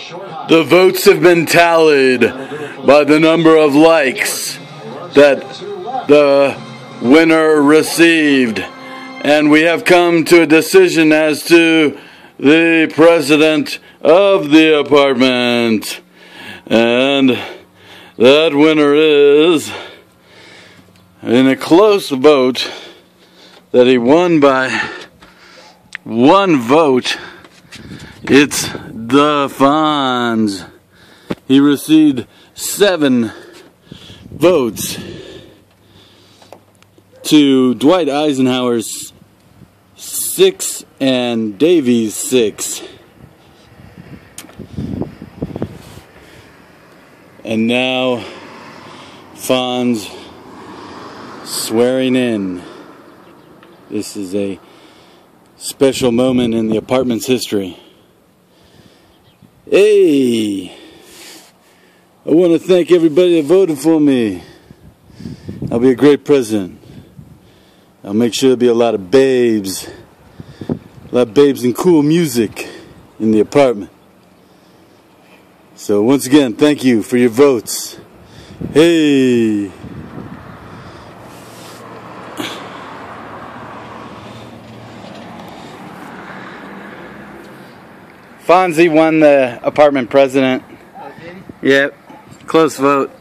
The votes have been tallied by the number of likes that the winner received, and we have come to a decision as to the president of the apartment, and that winner is, in a close vote that he won by 1 vote, it's the Fonz. He received 7 votes to Dwight Eisenhower's 6 and Davies' 6. And now Fonz swearing in. This is a special moment in the apartment's history. Hey! I want to thank everybody that voted for me. I'll be a great president. I'll make sure there'll be a lot of babes. A lot of babes and cool music in the apartment. So once again, thank you for your votes. Hey! Fonzie won the apartment president. Oh, did he? Yep. Close vote.